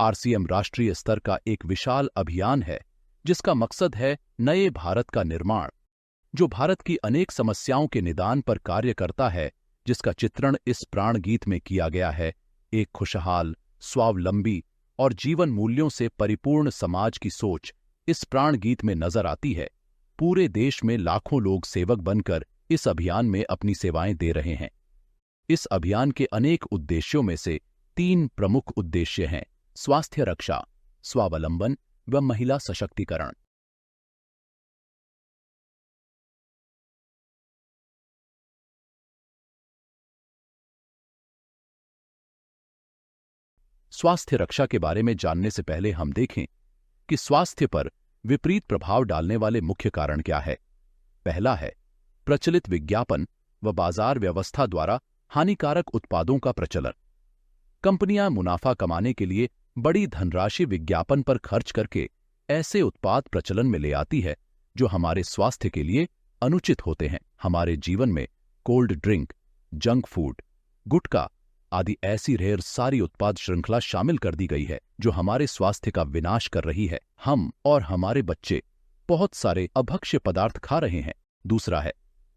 RCM राष्ट्रीय स्तर का एक विशाल अभियान है जिसका मकसद है नए भारत का निर्माण, जो भारत की अनेक समस्याओं के निदान पर कार्य करता है, जिसका चित्रण इस प्राण गीत में किया गया है। एक खुशहाल, स्वावलंबी और जीवन मूल्यों से परिपूर्ण समाज की सोच इस प्राण गीत में नजर आती है। पूरे देश में लाखों लोग सेवक बनकर इस अभियान में अपनी सेवाएं दे रहे हैं। इस अभियान के अनेक उद्देश्यों में से 3 प्रमुख उद्देश्य हैं: स्वास्थ्य रक्षा, स्वावलंबन व महिला सशक्तिकरण। स्वास्थ्य रक्षा के बारे में जानने से पहले हम देखें कि स्वास्थ्य पर विपरीत प्रभाव डालने वाले मुख्य कारण क्या है। पहला है प्रचलित विज्ञापन व बाजार व्यवस्था द्वारा हानिकारक उत्पादों का प्रचलन। कंपनियां मुनाफा कमाने के लिए बड़ी धनराशि विज्ञापन पर खर्च करके ऐसे उत्पाद प्रचलन में ले आती है जो हमारे स्वास्थ्य के लिए अनुचित होते हैं। हमारे जीवन में कोल्ड ड्रिंक, जंक फूड, गुटखा आदि ऐसी ढेर सारी उत्पाद श्रृंखला शामिल कर दी गई है जो हमारे स्वास्थ्य का विनाश कर रही है। हम और हमारे बच्चे बहुत सारे अभक्ष्य पदार्थ खा रहे हैं। दूसरा है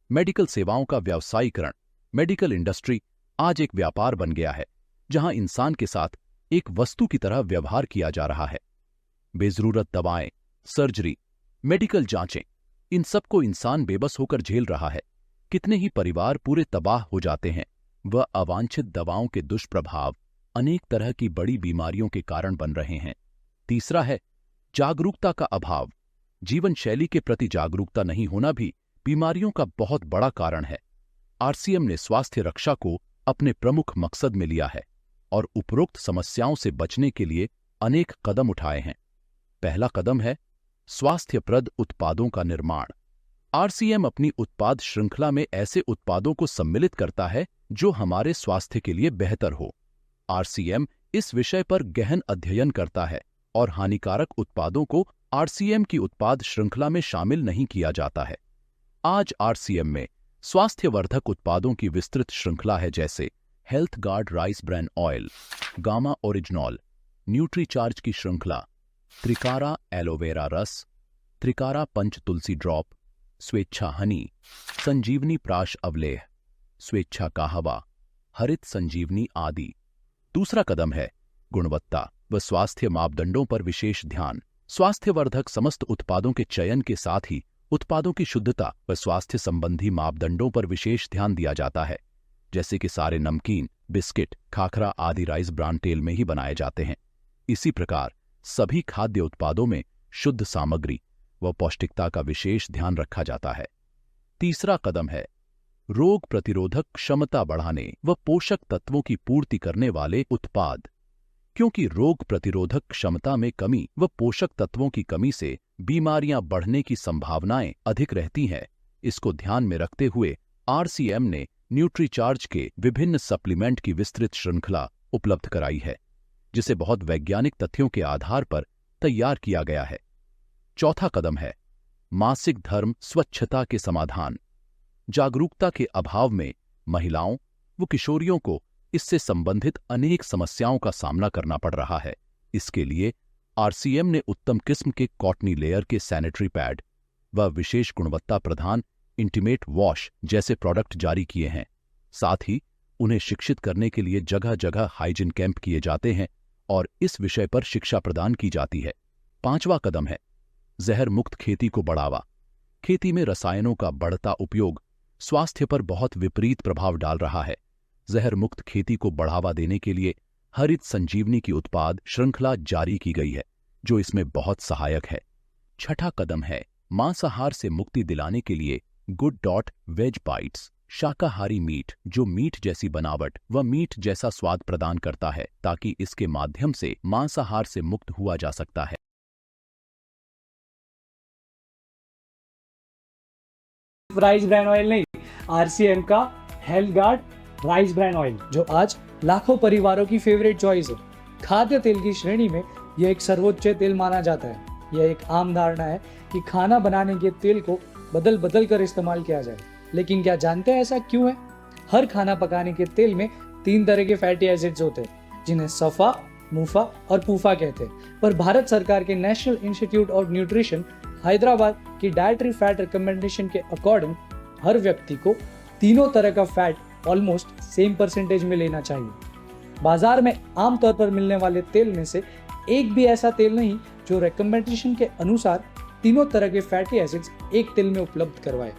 मेडिकल सेवाओं का व्यावसायीकरण। मेडिकल इंडस्ट्री आज एक व्यापार बन गया है जहां इंसान के साथ एक वस्तु की तरह व्यवहार किया जा रहा है। बेजरूरत दवाएं, सर्जरी, मेडिकल जांचें, इन सबको इंसान बेबस होकर झेल रहा है। कितने ही परिवार पूरे तबाह हो जाते हैं। वह अवांछित दवाओं के दुष्प्रभाव अनेक तरह की बड़ी बीमारियों के कारण बन रहे हैं। तीसरा है जागरूकता का अभाव। जीवन शैली के प्रति जागरूकता नहीं होना भी बीमारियों का बहुत बड़ा कारण है। आरसीएम ने स्वास्थ्य रक्षा को अपने प्रमुख मकसद में लिया है और उपरोक्त समस्याओं से बचने के लिए अनेक कदम उठाए हैं। पहला कदम है स्वास्थ्यप्रद उत्पादों का निर्माण। आरसीएम अपनी उत्पाद श्रृंखला में ऐसे उत्पादों को सम्मिलित करता है जो हमारे स्वास्थ्य के लिए बेहतर हो। आरसीएम इस विषय पर गहन अध्ययन करता है और हानिकारक उत्पादों को आरसीएम की उत्पाद श्रृंखला में शामिल नहीं किया जाता है। आज आरसीएम में स्वास्थ्यवर्धक उत्पादों की विस्तृत श्रृंखला है, जैसे health guard rice bran oil, gamma oryzanol, Nutricharge की श्रृंखला, त्रिकारा एलोवेरा रस, त्रिकारा पंच तुलसी ड्रॉप, स्वेच्छा हनी, संजीवनी प्राश अवलेह, स्वेच्छा काहवा, हरित संजीवनी आदि। दूसरा कदम है गुणवत्ता व स्वास्थ्य मापदंडों पर विशेष ध्यान। स्वास्थ्यवर्धक समस्त उत्पादों के चयन के साथ ही उत्पादों की शुद्धता व स्वास्थ्य संबंधी मापदंडों पर विशेष ध्यान दिया जाता है, जैसे कि सारे नमकीन, बिस्किट, खाखरा आदि राइस ब्रान तेल में ही बनाए जाते हैं। इसी प्रकार सभी खाद्य उत्पादों में शुद्ध सामग्री व पौष्टिकता का विशेष ध्यान रखा जाता है। तीसरा कदम है रोग प्रतिरोधक क्षमता बढ़ाने व पोषक तत्वों की पूर्ति करने वाले उत्पाद। क्योंकि रोग प्रतिरोधक क्षमता में कमी व पोषक तत्वों की कमी से बीमारियां बढ़ने की संभावनाएं अधिक रहती हैं, इसको ध्यान में रखते हुए आरसीएम ने न्यूट्रीचार्ज के विभिन्न सप्लीमेंट की विस्तृत श्रृंखला उपलब्ध कराई है, जिसे बहुत वैज्ञानिक तथ्यों के आधार पर तैयार किया गया है। चौथा कदम है मासिक धर्म स्वच्छता के समाधान। जागरूकता के अभाव में महिलाओं व किशोरियों को इससे संबंधित अनेक समस्याओं का सामना करना पड़ रहा है। इसके लिए आरसीएम ने उत्तम किस्म के कॉटनी लेयर के सैनिटरी पैड व विशेष गुणवत्ता प्रधान इंटीमेट वॉश जैसे प्रोडक्ट जारी किए हैं। साथ ही उन्हें शिक्षित करने के लिए जगह जगह हाइजीन कैंप किए जाते हैं और इस विषय पर शिक्षा प्रदान की जाती है। पांचवा कदम है जहर मुक्त खेती को बढ़ावा। खेती में रसायनों का बढ़ता उपयोग स्वास्थ्य पर बहुत विपरीत प्रभाव डाल रहा है। जहर मुक्त खेती को बढ़ावा देने के लिए हरित संजीवनी की उत्पाद श्रृंखला जारी की गई है, जो इसमें बहुत सहायक है। छठा कदम है मांसाहार से मुक्ति दिलाने के लिए गुड डॉट वेज बाइट्स, शाकाहारी मीट जो मीट जैसी बनावट व मीट जैसा स्वाद प्रदान करता है, ताकि इसके माध्यम से मांसाहार से मुक्त हुआ जा सकता है। राइस ब्रान ऑयल नहीं, आरसीएम का health guard rice bran oil, जो आज लाखों परिवारों की फेवरेट चॉइस है। खाद्य तेल की श्रेणी में यह एक सर्वोच्च तेल माना जाता है। यह एक आम धारणा है कि खाना बनाने के तेल को बदल बदल कर इस्तेमाल किया जाए, लेकिन क्या जानते हैं ऐसा क्यों है? हर खाना पकाने के तेल में 3 तरह के फैटी एसिड्स होते हैं, जिन्हें सफ़ा, मुफा और पूफा कहते हैं। पर भारत सरकार के national institute of nutrition Hyderabad की डाइटरी फैट रिकमेंडेशन के अकॉर्डिंग हर व्यक्ति को तीनों तरह का फैट ऑलमोस्ट सेम परसेंटेज में लेना चाहिए। बाजार में आमतौर पर मिलने वाले तेल में से एक भी ऐसा तेल नहीं जो रिकमेंडेशन के अनुसार तीनों तरह के फैटी एसिड्स एक तेल में उपलब्ध करवाए।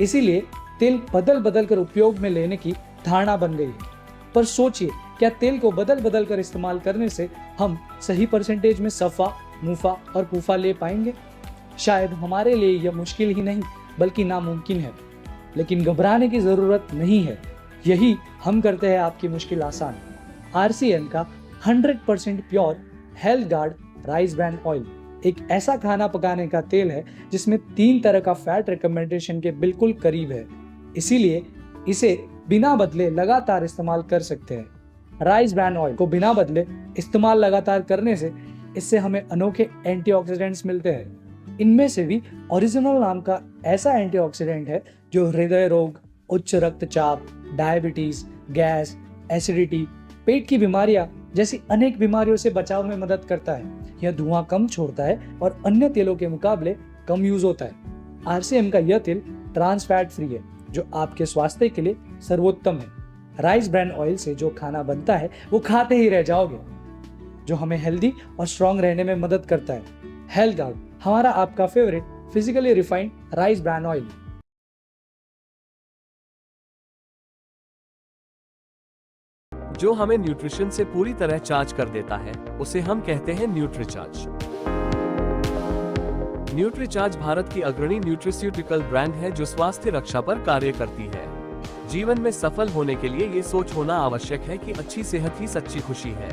इसीलिए तेल बदल बदल कर उपयोग में लेने की धारणा बन गई है। पर सोचिए, क्या तेल को बदल बदल कर इस्तेमाल करने से हम सही परसेंटेज में सफा, मुफा और पूफा ले पाएंगे? शायद हमारे लिए यह मुश्किल ही नहीं बल्कि नामुमकिन है। लेकिन घबराने की जरूरत नहीं है, यही हम करते हैं आपकी मुश्किल आसान। RCN का 100% pure health guard rice bran oil एक ऐसा खाना पकाने का तेल है जिसमें 3 तरह का फैट रिकमेंडेशन के बिल्कुल करीब है। इसीलिए इसे बिना बदले लगातार इस्तेमाल कर सकते हैं। राइस ब्रान ऑयल को बिना बदले इस्तेमाल लगातार करने से इससे हमें अनोखे एंटीऑक्सीडेंट्स मिलते हैं। इनमें से भी ओरिजिनल नाम का ऐसा एंटीऑक्सीडेंट है जो हृदय रोग, उच्च रक्तचाप, डायबिटीज, गैस, एसिडिटी, पेट की बीमारियां जैसी अनेक बीमारियों से बचाव में मदद करता है। यह धुआं कम छोड़ता है और अन्य तेलों के मुकाबले कम यूज होता है। RCM का यह तेल ट्रांस फैट फ्री है जो आपके स्वास्थ्य के लिए सर्वोत्तम है। राइस ब्रान ऑयल से जो खाना बनता है वो खाते ही रह जाओगे, जो हमें हेल्दी और स्ट्रांग रहने में मदद करता है। हेल्थ गार्ड, हमारा आपका favourite physically refined rice bran oil. जो हमें न्यूट्रिशन से पूरी तरह चार्ज कर देता है उसे हम कहते हैं न्यूट्रीचार्ज। न्यूट्रीचार्ज भारत की अग्रणी न्यूट्रिस्यूटिकल ब्रांड है जो स्वास्थ्य रक्षा पर कार्य करती है। जीवन में सफल होने के लिए ये सोच होना आवश्यक है कि अच्छी सेहत ही सच्ची खुशी है।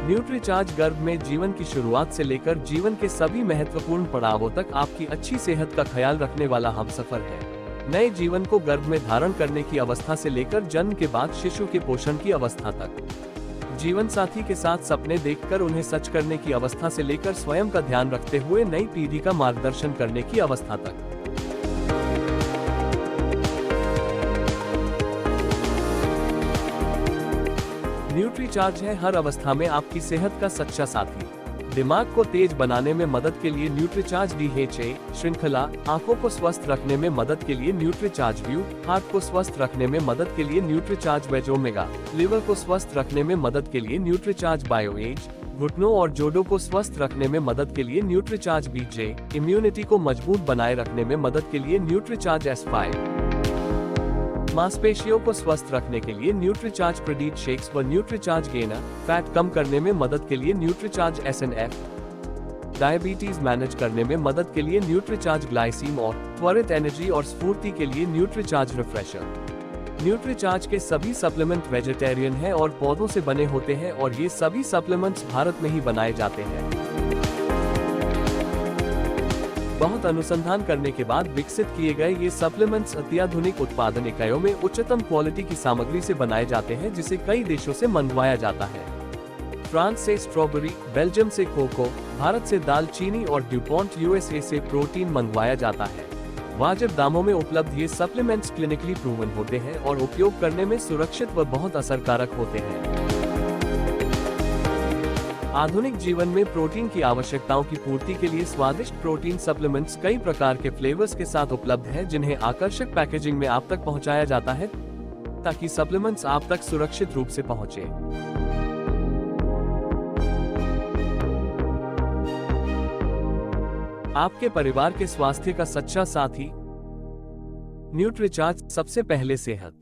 न्यूट्रीचार्ज गर्भ में जीवन की शुरुआत से लेकर जीवन के सभी महत्वपूर्ण पड़ावों तक आपकी अच्छी सेहत का ख्याल रखने वाला हमसफर है। नए जीवन को गर्भ में धारण करने की अवस्था से लेकर जन्म के बाद शिशु के पोषण की अवस्था तक, जीवन साथी के साथ सपने देखकर उन्हें सच करने की अवस्था से लेकर स्वयं का ध्यान रखते हुए नई पीढ़ी का मार्गदर्शन करने की अवस्था तक। न्यूट्रीचार्ज है हर अवस्था में आपकी सेहत का सच्चा साथी। दिमाग को तेज बनाने में मदद के लिए न्यूट्रीचार्ज DHA श्रृंखला, आंखों को स्वस्थ रखने में मदद के लिए न्यूट्रीचार्ज व्यू, हार्ट को स्वस्थ रखने में मदद के लिए न्यूट्रीचार्ज वेज ओमेगा, लिवर को स्वस्थ रखने में मदद के लिए न्यूट्रीचार्ज बायो एज, घुटनों और जोड़ों को स्वस्थ रखने में मदद के लिए न्यूट्रीचार्ज BJ, इम्यूनिटी को मजबूत बनाए रखने में मदद के लिए न्यूट्रीचार्ज S5, मांसपेशियों को स्वस्थ रखने के लिए न्यूट्रीचार्ज प्रोटीन शेक्स व न्यूट्रीचार्ज गेनर, फैट कम करने में मदद के लिए न्यूट्रीचार्ज SNF, डायबिटीज मैनेज करने में मदद के लिए न्यूट्रीचार्ज ग्लाइसीम और त्वरित एनर्जी और स्फूर्ति के लिए न्यूट्रीचार्ज रिफ्रेशर। न्यूट्रीचार्ज के सभी सप्लीमेंट वेजिटेरियन हैं और पौधों से बने होते हैं और ये सभी सप्लीमेंट्स भारत में ही बनाए जाते हैं। बहुत अनुसंधान करने के बाद विकसित किए गए ये सप्लीमेंट्स अत्याधुनिक उत्पादन इकाइयों में उच्चतम क्वालिटी की सामग्री से बनाए जाते हैं जिसे कई देशों से मंगवाया जाता है। फ्रांस से स्ट्रॉबेरी, बेल्जियम से कोको, भारत से दालचीनी और ड्यूपॉन्ट USA से प्रोटीन मंगवाया जाता है। वाजिब दामों में उपलब्ध ये सप्लीमेंट्स क्लिनिकली प्रूवन होते हैं और उपयोग करने में सुरक्षित व बहुत असरकारक होते हैं। आधुनिक जीवन में प्रोटीन की आवश्यकताओं की पूर्ति के लिए स्वादिष्ट प्रोटीन सप्लीमेंट्स कई प्रकार के फ्लेवर्स के साथ उपलब्ध हैं जिन्हें आकर्षक पैकेजिंग में आप तक पहुंचाया जाता है ताकि सप्लीमेंट्स आप तक सुरक्षित रूप से पहुंचे। आपके परिवार के स्वास्थ्य का सच्चा साथी न्यूट्रीचार्ज। सबसे पहले सेहत।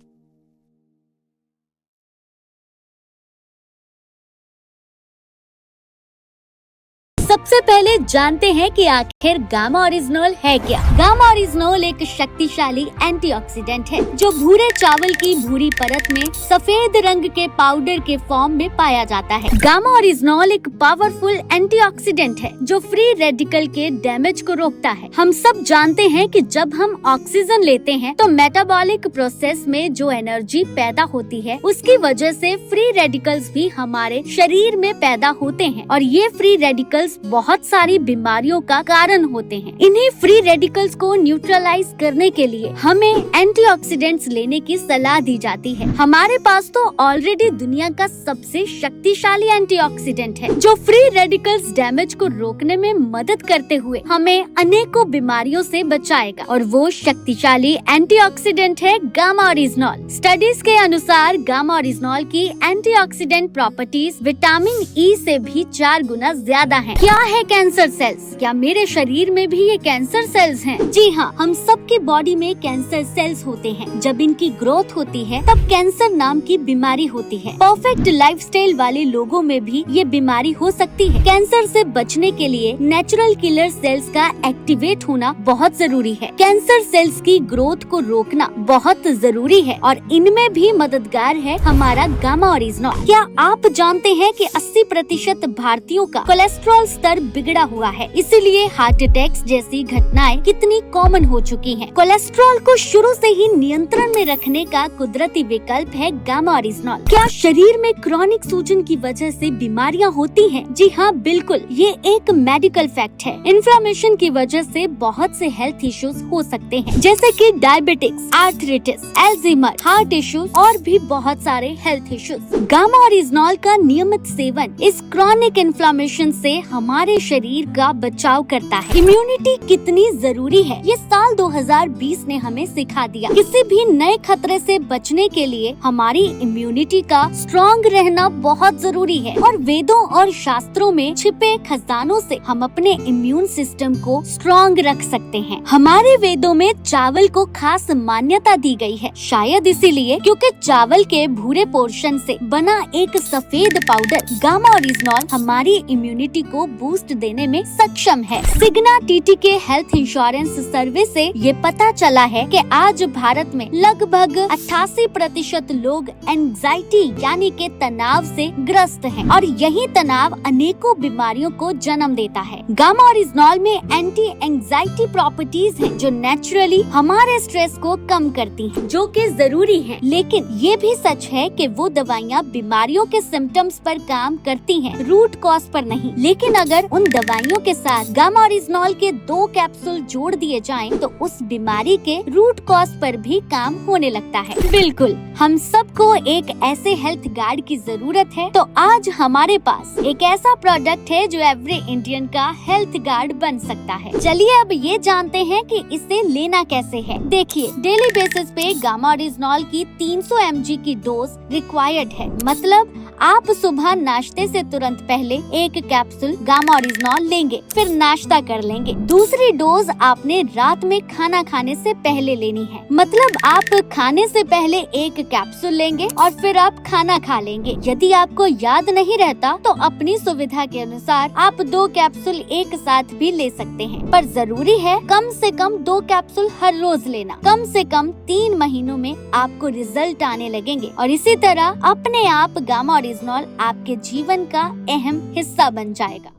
सबसे पहले जानते हैं कि आखिर गामा ओरिजिनोल है क्या। गामा ओरिजिनोल एक शक्तिशाली एंटीऑक्सीडेंट है जो भूरे चावल की भूरी परत में सफेद रंग के पाउडर के फॉर्म में पाया जाता है। गामा ओरिजिनोल एक पावरफुल एंटीऑक्सीडेंट है जो फ्री रेडिकल के डैमेज को रोकता है। हम सब जानते हैं कि जब हम ऑक्सीजन लेते हैं तो मेटाबॉलिक प्रोसेस में जो एनर्जी पैदा होती है उसकी वजह से फ्री रेडिकल्स भी हमारे शरीर में पैदा होते हैं और ये फ्री रेडिकल्स बहुत सारी बीमारियों का कारण होते हैं। इन्हीं फ्री रेडिकल्स को न्यूट्रलाइज करने के लिए हमें एंटीऑक्सीडेंट्स लेने की सलाह दी जाती है। हमारे पास तो ऑलरेडी दुनिया का सबसे शक्तिशाली एंटीऑक्सीडेंट है जो फ्री रेडिकल्स डैमेज को रोकने में मदद करते हुए हमें अनेकों बीमारियों से बचाएगा, और वो शक्तिशाली एंटीऑक्सीडेंट है गामा ओरिजिनॉल। स्टडीज के अनुसार गामा ओरिजिनॉल की एंटीऑक्सीडेंट प्रॉपर्टीज विटामिन ई से भी 4 गुना ज्यादा हैं। क्या है कैंसर सेल्स? क्या मेरे शरीर में भी ये कैंसर सेल्स हैं? जी हाँ, हम सबकी बॉडी में कैंसर सेल्स होते हैं। जब इनकी ग्रोथ होती है तब कैंसर नाम की बीमारी होती है। परफेक्ट लाइफस्टाइल वाले लोगों में भी ये बीमारी हो सकती है। कैंसर से बचने के लिए नेचुरल किलर सेल्स का एक्टिवेट होना बहुत जरूरी है। कैंसर सेल्स की ग्रोथ को रोकना बहुत जरूरी है और इनमें भी मददगार है हमारा गामा ओरिजिनॉल। क्या आप जानते हैं कि 80% भारतीयों का कोलेस्ट्रॉल स्तर बिगड़ा हुआ है, इसीलिए हार्ट अटैक्स जैसी घटनाएं कितनी कॉमन हो चुकी हैं। कोलेस्ट्रॉल को शुरू से ही नियंत्रण में रखने का कुदरती विकल्प है गामा ओरिजिनॉल। क्या शरीर में क्रॉनिक सूजन की वजह से बीमारियां होती हैं? जी हाँ, बिल्कुल, ये एक मेडिकल फैक्ट है। इन्फ्लेमेशन की वजह से बहुत से हेल्थ इश्यूज हो सकते हैं, जैसे कि diabetics, arthritis, Alzheimer, heart issues और भी बहुत सारे हेल्थ इश्यूज। गामा ओरिजिनॉल का नियमित सेवन इस क्रॉनिक इन्फ्लेमेशन से हमारे शरीर का बचाव करता है। इम्यूनिटी कितनी जरूरी है ये साल 2020 ने हमें सिखा दिया। किसी भी नए खतरे से बचने के लिए हमारी इम्यूनिटी का स्ट्रॉन्ग रहना बहुत जरूरी है, और वेदों और शास्त्रों में छिपे खजानों से हम अपने इम्यून सिस्टम को स्ट्रॉन्ग रख सकते हैं। हमारे वेदों में चावल को खास मान्यता दी गई है, शायद इसीलिए क्योंकि चावल के भूरे पोर्शन से बना एक सफेद पाउडर गामा ओरिजिनॉल हमारी इम्यूनिटी को बूस्ट देने में सक्षम है। सिग्ना टीटी के हेल्थ इंश्योरेंस सर्वे से ये पता चला है कि आज भारत में लगभग 88% लोग एंजाइटी यानी के तनाव से ग्रस्त हैं, और यही तनाव अनेकों बीमारियों को जन्म देता है। गामा ओरिजिनॉल में एंटी एंजाइटी प्रॉपर्टीज हैं जो नेचुरली हमारे स्ट्रेस को कम करती हैं, जो कि जरूरी है। लेकिन ये भी सच है कि वो दवाइयाँ बीमारियों के सिम्टम्स पर काम करती हैं, रूट कॉज पर नहीं। लेकिन अगर उन दवाइयों के साथ गामा ओरिजिनॉल के 2 कैप्सूल जोड़ दिए जाएं, तो उस बीमारी के रूट कॉज पर भी काम होने लगता है। बिल्कुल, हम सबको एक ऐसे हेल्थ गार्ड की जरूरत है, तो आज हमारे पास एक ऐसा प्रोडक्ट है जो एवरी इंडियन का हेल्थ गार्ड बन सकता है। चलिए अब ये जानते हैं कि इसे लेना कैसे है। देखिए, डेली बेसिस पे गामा ओरिजिनॉल की 300 mg की डोज रिक्वायर्ड है। मतलब आप सुबह नाश्ते से तुरंत पहले एक कैप्सूल गामा ओरिजिनॉल लेंगे, फिर नाश्ता कर लेंगे। दूसरी डोज आपने रात में खाना खाने से पहले लेनी है। मतलब आप खाने से पहले एक कैप्सूल लेंगे और फिर आप खाना खा लेंगे। यदि आपको याद नहीं रहता तो अपनी सुविधा के अनुसार आप 2 कैप्सूल एक साथ भी ले सकते हैं, पर जरूरी है कम से कम 2 कैप्सूल हर रोज लेना। कम से कम 3 महीनों में आपको रिजल्ट आने लगेंगे, और इसी तरह अपने आप गामा ओरिजिनॉल आपके जीवन का अहम हिस्सा बन जाएगा।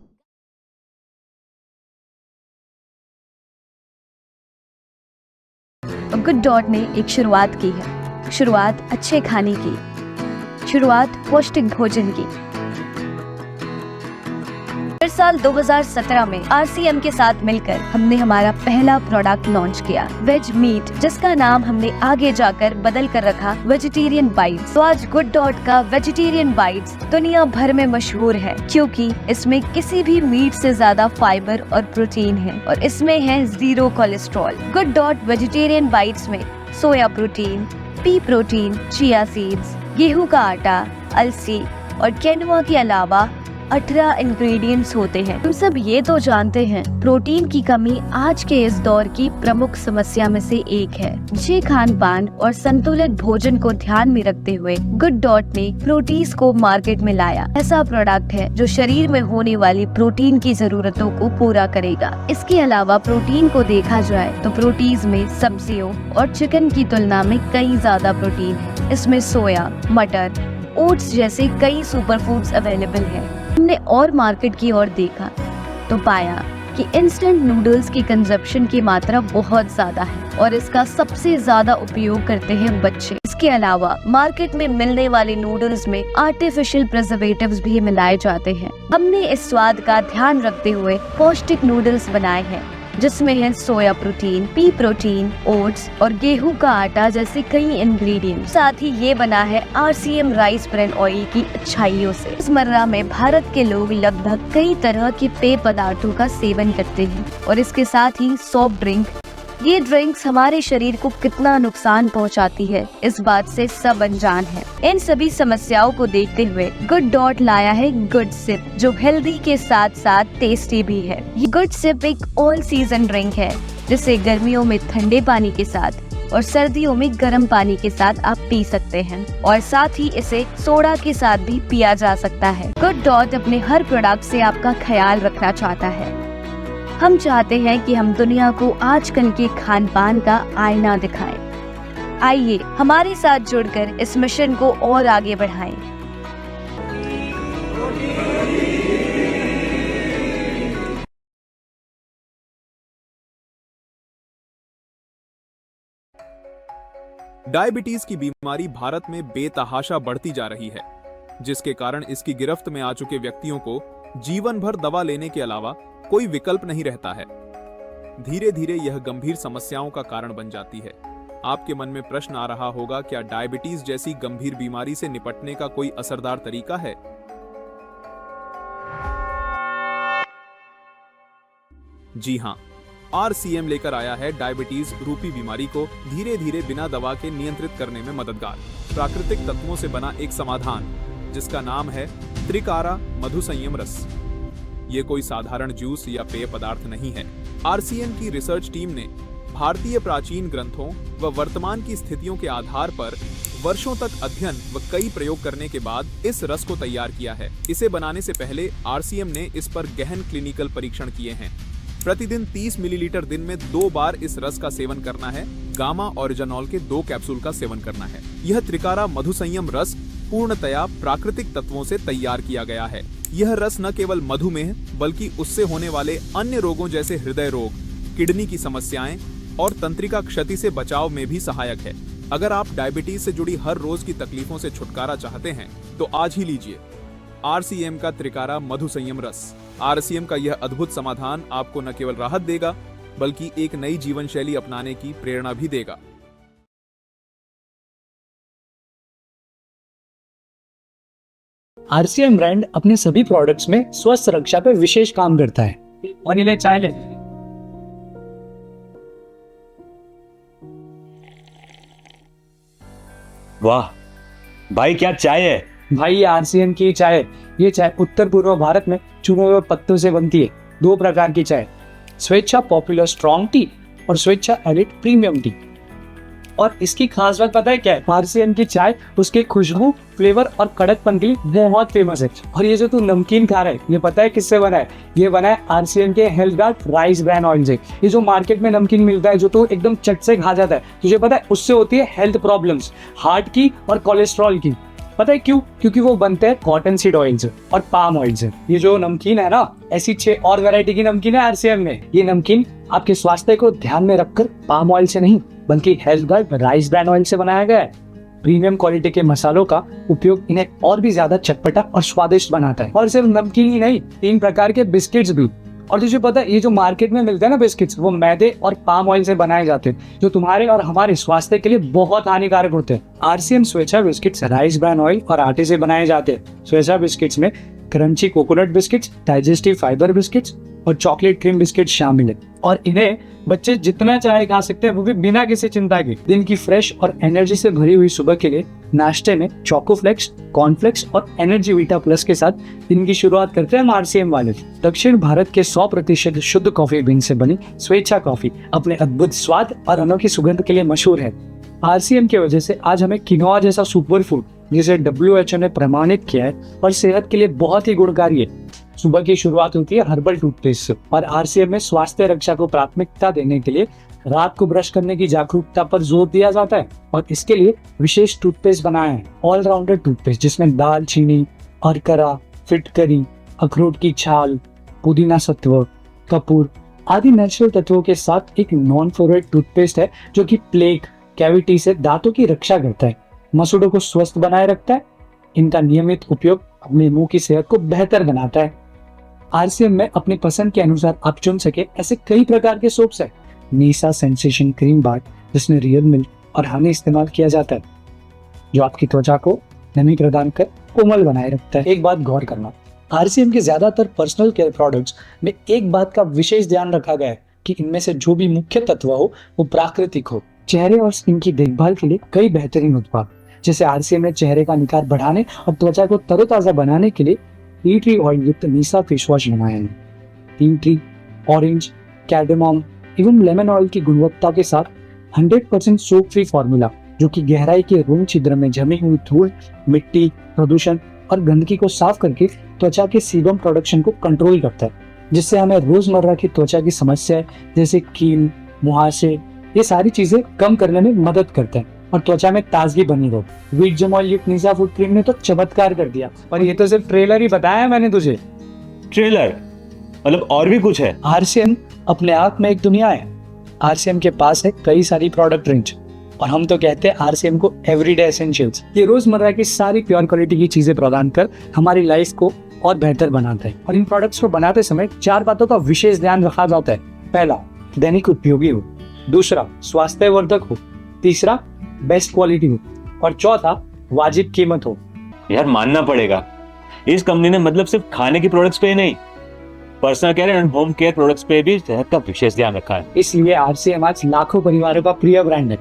गुड डॉट ने एक शुरुआत की है, शुरुआत अच्छे खाने की, शुरुआत पौष्टिक भोजन की। साल 2017 में RCM के साथ मिलकर हमने हमारा पहला प्रोडक्ट लॉन्च किया, वेज मीट, जिसका नाम हमने आगे जाकर बदल कर रखा वेजिटेरियन बाइट्स। तो आज गुड डॉट का वेजिटेरियन बाइट्स दुनिया भर में मशहूर है, क्योंकि इसमें किसी भी मीट से ज्यादा फाइबर और प्रोटीन है, और इसमें है 0 cholesterol. Good dot vegetarian bites में soya protein, pea protein, chia seeds, गेहूं का आटा, अलसी और क्विनोआ के अलावा 18 इंग्रेडिएंट्स होते हैं। हम सब ये तो जानते हैं प्रोटीन की कमी आज के इस दौर की प्रमुख समस्या में से एक है। अच्छे खान पान और संतुलित भोजन को ध्यान में रखते हुए गुड डॉट ने प्रोटीज को मार्केट में लाया। ऐसा प्रोडक्ट है जो शरीर में होने वाली प्रोटीन की जरूरतों को पूरा करेगा। इसके अलावा प्रोटीन को देखा जाए तो प्रोटीज में सब्जियों और चिकन की तुलना में कई ज्यादा प्रोटीन है। इसमें सोया, मटर, ओट्स जैसे कई सुपर फूड्स अवेलेबल है। हमने और मार्केट की ओर देखा तो पाया कि इंस्टेंट नूडल्स की कंजप्शन की मात्रा बहुत ज्यादा है, और इसका सबसे ज्यादा उपयोग करते हैं बच्चे। इसके अलावा मार्केट में मिलने वाले नूडल्स में आर्टिफिशियल प्रिजर्वेटिव्स भी मिलाए जाते हैं। हमने इस स्वाद का ध्यान रखते हुए पौष्टिक नूडल्स बनाए हैं, जिसमें है सोया प्रोटीन, पी प्रोटीन, ओट्स और गेहूं का आटा जैसे कई इंग्रेडिएंट। साथ ही ये बना है RCM राइस ब्रांड ऑयल की अच्छाइयों से। रोजमर्रा में भारत के लोग लगभग कई तरह के पेय पदार्थों का सेवन करते हैं और इसके साथ ही सॉफ्ट ड्रिंक। ये ड्रिंक्स हमारे शरीर को कितना नुकसान पहुंचाती है, इस बात से सब अनजान है। इन सभी समस्याओं को देखते हुए गुड डॉट लाया है गुड सिप, जो हेल्दी के साथ साथ टेस्टी भी है। ये गुड सिप एक ऑल सीजन ड्रिंक है, जिसे गर्मियों में ठंडे पानी के साथ और सर्दियों में गर्म पानी के साथ आप पी सकते हैं और साथ ही इसे सोडा के साथ भी पिया जा सकता है। गुड डॉट अपने हर प्रोडक्ट से आपका ख्याल रखना चाहता है। हम चाहते हैं कि हम दुनिया को आजकल के खान पान का आईना दिखाएं। आइए हमारे साथ जुड़कर इस मिशन को और आगे बढ़ाएं। डायबिटीज की बीमारी भारत में बेतहाशा बढ़ती जा रही है, जिसके कारण इसकी गिरफ्त में आ चुके व्यक्तियों को जीवन भर दवा लेने के अलावा कोई विकल्प नहीं रहता है। धीरे धीरे यह गंभीर समस्याओं का कारण बन जाती है। आपके मन में प्रश्न आ रहा होगा, क्या डायबिटीज जैसी गंभीर बीमारी से निपटने का कोई असरदार तरीका है? जी हां, RCM लेकर आया है डायबिटीज रूपी बीमारी को धीरे धीरे बिना दवा के नियंत्रित करने में मददगार प्राकृतिक तत्वों से बना एक समाधान, जिसका नाम है त्रिकारा मधुसंयम रस। ये कोई साधारण जूस या पेय पदार्थ नहीं है। RCM की रिसर्च टीम ने भारतीय प्राचीन ग्रंथों व वर्तमान की स्थितियों के आधार पर वर्षों तक अध्ययन व कई प्रयोग करने के बाद इस रस को तैयार किया है। इसे बनाने से पहले RCM ने इस पर गहन क्लिनिकल परीक्षण किए हैं। प्रतिदिन 30 मिलीलीटर दिन में 2 बार इस रस का सेवन करना है। गामा ओरिजिनॉल के 2 कैप्सूल का सेवन करना है। यह त्रिकारा मधुसंयम रस पूर्णतया प्राकृतिक तत्वों से तैयार किया गया है। यह रस न केवल मधुमेह बल्कि उससे होने वाले अन्य रोगों जैसे हृदय रोग, किडनी की समस्याएं और तंत्रिका क्षति से बचाव में भी सहायक है। अगर आप डायबिटीज से जुड़ी हर रोज की तकलीफों से छुटकारा चाहते हैं तो आज ही लीजिए RCM का त्रिकारा मधुसंयम रस। RCM का यह अद्भुत समाधान आपको न केवल राहत देगा बल्कि एक नई जीवन शैली अपनाने की प्रेरणा भी देगा। RCM ब्रांड अपने सभी प्रोडक्ट्स में स्वस्थ रक्षा पे विशेष काम करता है। और ये ले चाय ले। वाह भाई, क्या चाय है भाई, ये RCM की चाय है। ये चाय उत्तर पूर्व भारत में चुने हुए पत्तों से बनती है। 2 प्रकार की चाय, स्वेच्छा पॉपुलर स्ट्रॉन्ग टी और स्वेच्छा एलिट प्रीमियम टी। और इसकी खास बात पता है क्या है? RCM की चाय उसके खुशबू, फ्लेवर और कड़कपन के लिए बहुत फेमस है। और ये जो तू नमकीन खा रहा है, ये पता है किससे बना है? ये बना है RCM के health guard rice brand oil से। ये जो मार्केट में नमकीन मिलता है, जो तो एकदम चट से खा जाता है, तुझे पता है उससे होती है हेल्थ प्रॉब्लम्स, हार्ट की और कोलेस्ट्रॉल की। पता है क्यों? क्योंकि वो बनते हैं कॉटन सीड ऑयल से और पाम ऑयल से। ये जो नमकीन है ना, ऐसी 6 और वैरायटी की नमकीन है RCM में। ये नमकीन आपके स्वास्थ्य को ध्यान में रखकर पाम ऑयल से नहीं बल्कि health guard rice brand oil से बनाया गया है। प्रीमियम क्वालिटी के मसालों का उपयोग इन्हें और भी ज्यादा चटपटा और स्वादिष्ट बनाता है। और सिर्फ नमकीन ही नहीं, 3 प्रकार के बिस्किट्स भी। और तुझे पता है, ये जो मार्केट में मिलते हैं ना बिस्किट्स, वो मैदे और पाम ऑयल से बनाए जाते हैं, जो तुम्हारे और हमारे स्वास्थ्य के लिए बहुत हानिकारक होते हैं। RCM स्वेच्छा बिस्किट्स राइस ब्रांड ऑयल और आटे से बनाए जाते हैं। स्वेच्छा बिस्किट्स में crunchy coconut biscuits, digestive fibre biscuits और चॉकलेट क्रीम बिस्किट शामिल है। और इन्हें बच्चे जितना चाहे खा सकते हैं, वो भी बिना किसी चिंता के। दिन की फ्रेश और एनर्जी से भरी हुई सुबह के लिए नाश्ते में चोको फ्लेक्स, कॉर्नफ्लेक्स और एनर्जी वीटा प्लस के साथ दिन की शुरुआत करते हैं RCM वाले। दक्षिण भारत के 100% शुद्ध कॉफी बीन से बनी स्वेच्छा कॉफी अपने अद्भुत स्वाद और अनोखी सुगंध के लिए मशहूर है। RCM की वजह से आज हमें किनोआ जैसा सुपर फूड, जिसे WHO ने प्रमाणित किया है और सेहत के लिए बहुत ही गुणकारी है। सुबह की शुरुआत होती है हर्बल टूथपेस्ट से। और RCM में स्वास्थ्य रक्षा को प्राथमिकता देने के लिए रात को ब्रश करने की जागरूकता पर जोर दिया जाता है। और इसके लिए विशेष टूथपेस्ट बनाया है, ऑलराउंडर टूथपेस्ट, जिसमें दालचीनी, अरकरा, फिटकरी, अखरोट की छाल, पुदीना सत्व, कपूर आदि नेचुरल तत्वों के साथ एक नॉन फ्लोराइड टूथपेस्ट है, जो कि प्लेग, कैविटी से दांतों की रक्षा करता है। मसूड़ों को स्वस्थ बनाए रखता है। इनका नियमित उपयोग अपने मुंह की सेहत को बेहतर बनाता है। आरसीएम में अपनी पसंद के अनुसार आप चुन सके ऐसे कई प्रकार के सोप्स है। नीसा सेंसेशन क्रीम बार जिसमें रियल मिल्क और हनी इस्तेमाल किया जाता है, जो आपकी त्वचा को नमी प्रदान कर कोमल बनाए रखता है। एक बात गौर करना, आरसीएम के ज्यादातर पर्सनल केयर प्रोडक्ट्स में एक बात का विशेष ध्यान रखा गया है कि इनमें से जो भी मुख्य तत्व हो वो प्राकृतिक हो। चेहरे और स्किन की देखभाल के लिए कई बेहतरीन उत्पाद जैसे आरसीएम ने चेहरे का निखार बढ़ाने और त्वचा को तरोताजा बनाने के लिए टी ट्री ऑयल युक्त नीसा फेस वॉश बनाया है। टी ट्री, ऑरेंज, कैर्डेमम एवं लेमन ऑयल की गुणवत्ता के साथ 100% सोप फ्री फॉर्मूला जो कि गहराई के रोम छिद्र में जमी हुई धूल, मिट्टी, प्रदूषण और गंदगी को साफ करके त्वचा के सीबम प्रोडक्शन को कंट्रोल करता है, जिससे हमें रोजमर्रा की त्वचा की समस्याएं जैसे कील, मुहासे ये सारी चीजें कम करने में मदद करते हैं और त्वचा में ताजगी बनी रहे। व्हीट जम ऑयल युक्त नीसा फूड क्रीम ने तो चमत्कार कर दिया। और ये तो सिर्फ ट्रेलर ही बताया मैंने तुझे। ट्रेलर मतलब और भी कुछ है? आरसीएम अपने आप में एक दुनिया है। आरसीएम के पास है कई सारी प्रोडक्ट रेंज और हम तो कहते हैं आरसीएम को एवरीडे एसेंशियल्स। ये रोजमर्रा की सारी प्योर क्वालिटी की चीजें प्रदान कर हमारी लाइफ को और बेहतर बनाता है। और इन प्रोडक्ट्स को बनाते समय 4 बातों का विशेष ध्यान रखा जाता है। पहला, दैनिक उपयोगी हो। दूसरा, स्वास्थ्यवर्धक हो। तीसरा, बेस्ट क्वालिटी हो। और चौथा, वाजिब कीमत हो। यार मानना पड़ेगा, इस कंपनी ने मतलब सिर्फ खाने की प्रोडक्ट्स पे ही नहीं, personal care and home care products पे भी सेहत का विशेष ध्यान रखा है। इसलिए आरसीएम आज लाखों परिवारों का प्रिय ब्रांड है।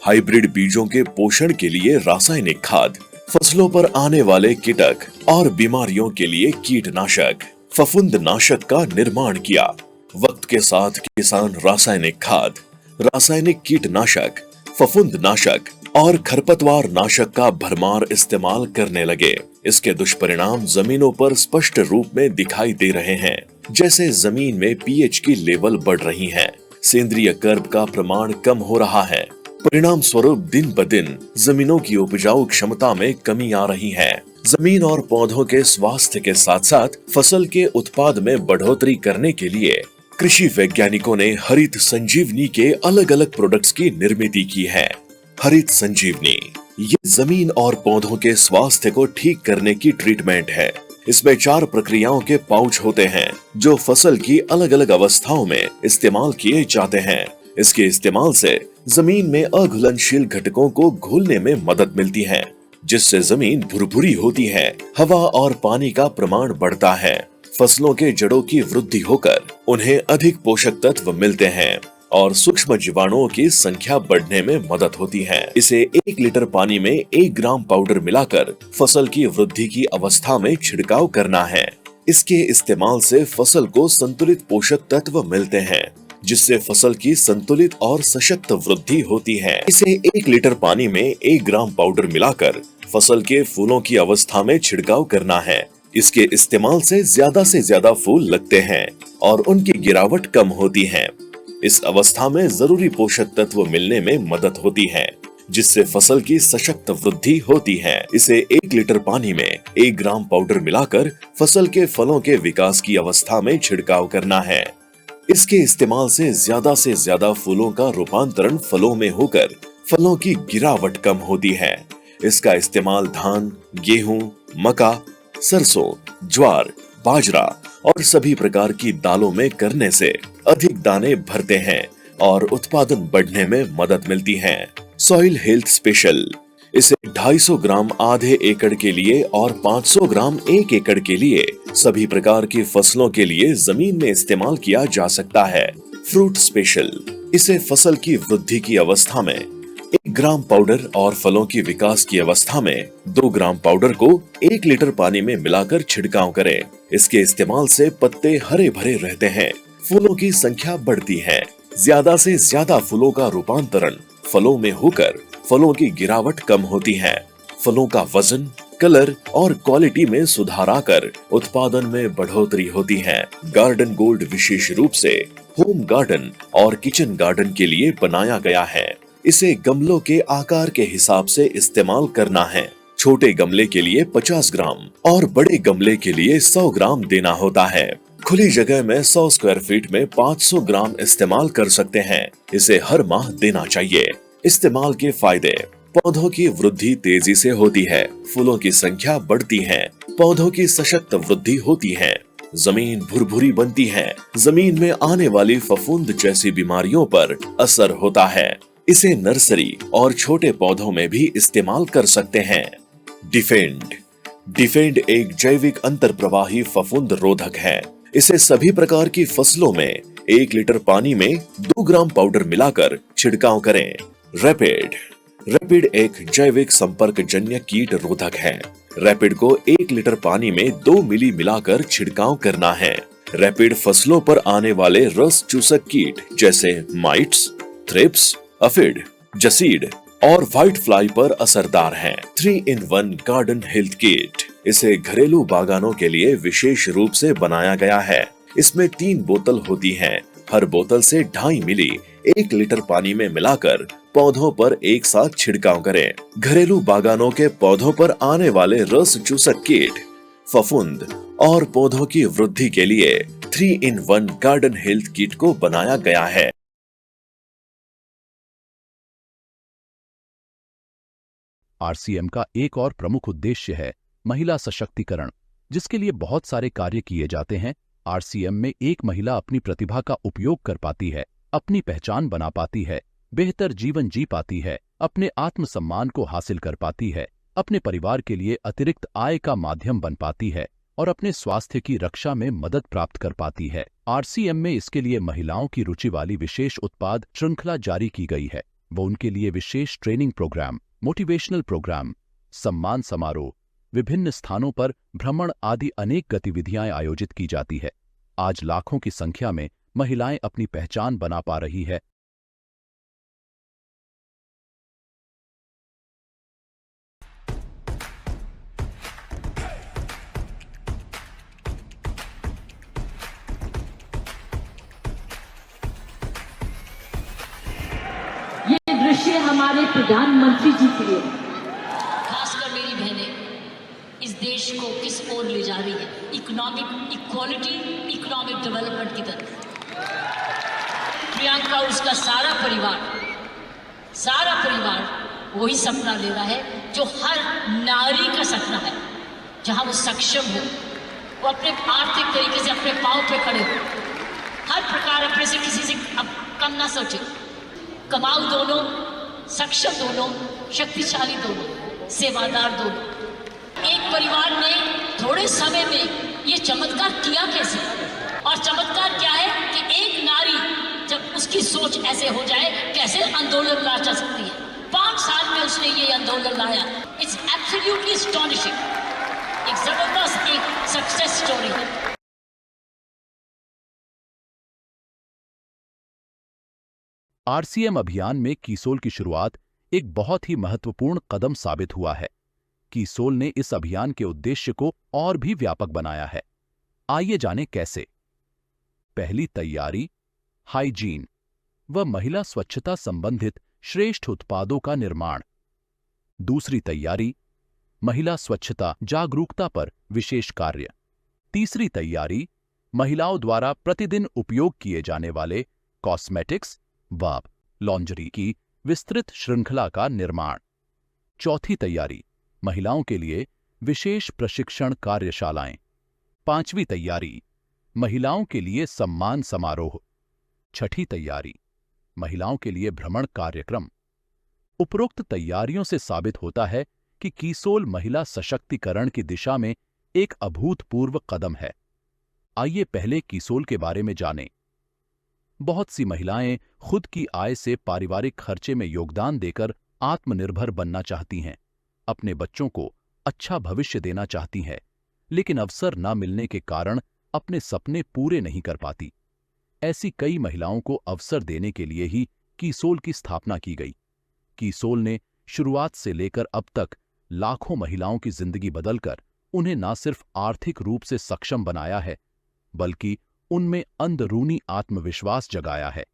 हाइब्रिड बीजों के पोषण के लिए रासायनिक खाद, फसलों पर आने वाले कीटक और बीमारियों के लिए कीटनाशक, फफूंदनाशक का निर्माण किया। वक्त के साथ किसान रासायनिक खाद, रासायनिक कीटनाशक, फफूंदनाशक और खरपतवार नाशक का भरमार इस्तेमाल करने लगे। इसके दुष्परिणाम जमीनों पर स्पष्ट रूप में दिखाई दे रहे हैं, जैसे जमीन में पीएच की लेवल बढ़ रही है, सेंद्रीय कर्ब का प्रमाण कम हो रहा है। परिणाम स्वरूप दिन ब दिन जमीनों की उपजाऊ क्षमता में कमी आ रही है। जमीन और पौधों के स्वास्थ्य के साथ साथ फसल के उत्पाद में बढ़ोतरी करने के लिए कृषि वैज्ञानिकों ने हरित संजीवनी के अलग अलग प्रोडक्ट्स की निर्मित की है। हरित संजीवनी ये जमीन और पौधों के स्वास्थ्य को ठीक करने की ट्रीटमेंट है। इसमें 4 प्रक्रियाओं के पाउच होते हैं जो फसल की अलग अलग अवस्थाओं में इस्तेमाल किए जाते हैं। इसके इस्तेमाल से जमीन में अघुलनशील घटकों को घुलने में मदद मिलती है, जिससे जमीन भुरभुरी होती है, हवा और पानी का प्रमाण बढ़ता है, फसलों के जड़ों की वृद्धि होकर उन्हें अधिक पोषक तत्व मिलते हैं और सूक्ष्म जीवाणुओं की संख्या बढ़ने में मदद होती है। इसे 1 लीटर पानी में 1 ग्राम पाउडर मिलाकर फसल की वृद्धि की अवस्था में छिड़काव करना है। इसके इस्तेमाल से फसल को संतुलित पोषक तत्व मिलते हैं, जिससे फसल की संतुलित और सशक्त वृद्धि होती है। इसे 1 लीटर पानी में 1 ग्राम पाउडर मिलाकर फसल के फूलों की अवस्था में छिड़काव करना है। इसके इस्तेमाल से ज्यादा फूल लगते हैं और उनकी गिरावट कम होती है। इस अवस्था में जरूरी पोषक तत्व मिलने में मदद होती है, जिससे फसल की सशक्त वृद्धि होती है। इसे 1 लीटर पानी में 1 ग्राम पाउडर मिलाकर फसल के फलों के विकास की अवस्था में छिड़काव करना है। इसके इस्तेमाल से ज्यादा फूलों का रूपांतरण फलों में होकर फलों की गिरावट कम होती है। इसका इस्तेमाल धान, गेहूं, मक्का, सरसों, ज्वार, बाजरा और सभी प्रकार की दालों में करने से अधिक दाने भरते हैं और उत्पादन बढ़ने में मदद मिलती है। सॉइल हेल्थ स्पेशल इसे 250 ग्राम आधे एकड़ के लिए और 500 ग्राम 1 एकड़ के लिए सभी प्रकार की फसलों के लिए जमीन में इस्तेमाल किया जा सकता है। फ्रूट स्पेशल इसे फसल की वृद्धि की अवस्था में 1 ग्राम पाउडर और फलों की विकास की अवस्था में 2 ग्राम पाउडर को 1 लीटर पानी में मिलाकर छिड़काव करें। इसके इस्तेमाल से पत्ते हरे भरे रहते हैं, फूलों की संख्या बढ़ती है, ज्यादा से ज्यादा फूलों का रूपांतरण फलों में होकर फलों की गिरावट कम होती है, फलों का वजन, कलर और क्वालिटी में सुधार आकर उत्पादन में बढ़ोतरी होती है। गार्डन गोल्ड विशेष रूप से होम गार्डन और किचन गार्डन के लिए बनाया गया है। इसे गमलों के आकार के हिसाब से इस्तेमाल करना है। छोटे गमले के लिए 50 ग्राम और बड़े गमले के लिए 100 ग्राम देना होता है। खुली जगह में 100 स्क्वायर फीट में 500 ग्राम इस्तेमाल कर सकते हैं। इसे हर माह देना चाहिए। इस्तेमाल के फायदे: पौधों की वृद्धि तेजी से होती है, फूलों की संख्या बढ़ती है, पौधों की सशक्त वृद्धि होती है, जमीन भुरभुरी बनती है, जमीन में आने वाली फफूंद जैसी बीमारियों पर असर होता है। इसे नर्सरी और छोटे पौधों में भी इस्तेमाल कर सकते हैं। डिफेंड एक जैविक अंतर्प्रवाही फफूंद रोधक है। इसे सभी प्रकार की फसलों में 1 लीटर पानी में 2 ग्राम पाउडर मिलाकर छिड़काव करें। रैपिड एक जैविक संपर्क जन्य कीट रोधक है। रैपिड को 1 लीटर पानी में 2 मिली मिलाकर छिड़काव करना है। रैपिड फसलों पर आने वाले रस चूसक कीट जैसे माइट्स, थ्रिप्स, अफिड, जसीड और व्हाइट फ्लाई पर असरदार है। 3-in-1 garden health kit. इसे घरेलू बागानों के लिए विशेष रूप से बनाया गया है। इसमें 3 बोतल होती हैं। हर बोतल से 2.5 मिली 1 लीटर पानी में मिलाकर पौधों पर एक साथ छिड़काव करें। घरेलू बागानों के पौधों पर आने वाले रस चूसक कीट, फफूंद और पौधों की वृद्धि के लिए 3-in-1 गार्डन हेल्थ किट को बनाया गया है। आरसीएम का एक और प्रमुख उद्देश्य है महिला सशक्तिकरण, जिसके लिए बहुत सारे कार्य किए जाते हैं। आरसीएम में एक महिला अपनी प्रतिभा का उपयोग कर पाती है, अपनी पहचान बना पाती है, बेहतर जीवन जी पाती है, अपने आत्मसम्मान को हासिल कर पाती है, अपने परिवार के लिए अतिरिक्त आय का माध्यम बन पाती है और अपने स्वास्थ्य की रक्षा में मदद प्राप्त कर पाती है। आरसीएम में इसके लिए महिलाओं की रुचि वाली विशेष उत्पाद श्रृंखला जारी की गई है। वो उनके लिए विशेष ट्रेनिंग प्रोग्राम, मोटिवेशनल प्रोग्राम, सम्मान समारोह, विभिन्न स्थानों पर भ्रमण आदि अनेक गतिविधियां आयोजित की जाती है। आज लाखों की संख्या में महिलाएं अपनी पहचान बना पा रही है। ये दृश्य हमारे प्रधानमंत्री जी के लिए, खासकर मेरी बहनें इस देश को किस ओर ले जा रही है, इकोनॉमिक इक्वालिटी, इकोनॉमिक डेवलपमेंट की तरफ। प्रियंका और उसका सारा परिवार वही सपना ले रहा है जो हर नारी का सपना है, जहां वो सक्षम हो, वो अपने आर्थिक तरीके से अपने पांव पे खड़े हो, हर प्रकार अपने से किसी से अब कम ना सोचे, कमाऊ दोनों, सक्षम दोनों, शक्तिशाली दोनों, सेवादार दोनों। एक परिवार ने थोड़े समय में ये चमत्कार किया कैसे? और चमत्कार क्या है कि एक नारी जब उसकी सोच ऐसे हो जाए, कैसे आंदोलन ला जा सकती है। 5 साल में उसने ये आंदोलन लाया। It's absolutely astonishing. एक जबरदस्त एक सक्सेस स्टोरी है। आरसीएम अभियान में कीसोल की शुरुआत एक बहुत ही महत्वपूर्ण कदम साबित हुआ है। कीसोल ने इस अभियान के उद्देश्य को और भी व्यापक बनाया है। आइए जानें कैसे। पहली तैयारी, हाइजीन व महिला स्वच्छता संबंधित श्रेष्ठ उत्पादों का निर्माण। दूसरी तैयारी, महिला स्वच्छता जागरूकता पर विशेष कार्य। तीसरी तैयारी, महिलाओं द्वारा प्रतिदिन उपयोग किए जाने वाले कॉस्मेटिक्स व लॉन्जरी की विस्तृत श्रृंखला का निर्माण। चौथी तैयारी, महिलाओं के लिए विशेष प्रशिक्षण कार्यशालाएं। पांचवी तैयारी, महिलाओं के लिए सम्मान समारोह। छठी तैयारी, महिलाओं के लिए भ्रमण कार्यक्रम। उपरोक्त तैयारियों से साबित होता है कि कीसोल महिला सशक्तिकरण की दिशा में एक अभूतपूर्व कदम है। आइए पहले कीसोल के बारे में जानें। बहुत सी महिलाएं खुद की आय से पारिवारिक खर्चे में योगदान देकर आत्मनिर्भर बनना चाहती हैं, अपने बच्चों को अच्छा भविष्य देना चाहती हैं, लेकिन अवसर न मिलने के कारण अपने सपने पूरे नहीं कर पाती। ऐसी कई महिलाओं को अवसर देने के लिए ही कीसोल की स्थापना की गई। कीसोल ने शुरुआत से लेकर अब तक लाखों महिलाओं की जिंदगी बदलकर उन्हें न सिर्फ आर्थिक रूप से सक्षम बनाया है, बल्कि उनमें अंदरूनी आत्मविश्वास जगाया है।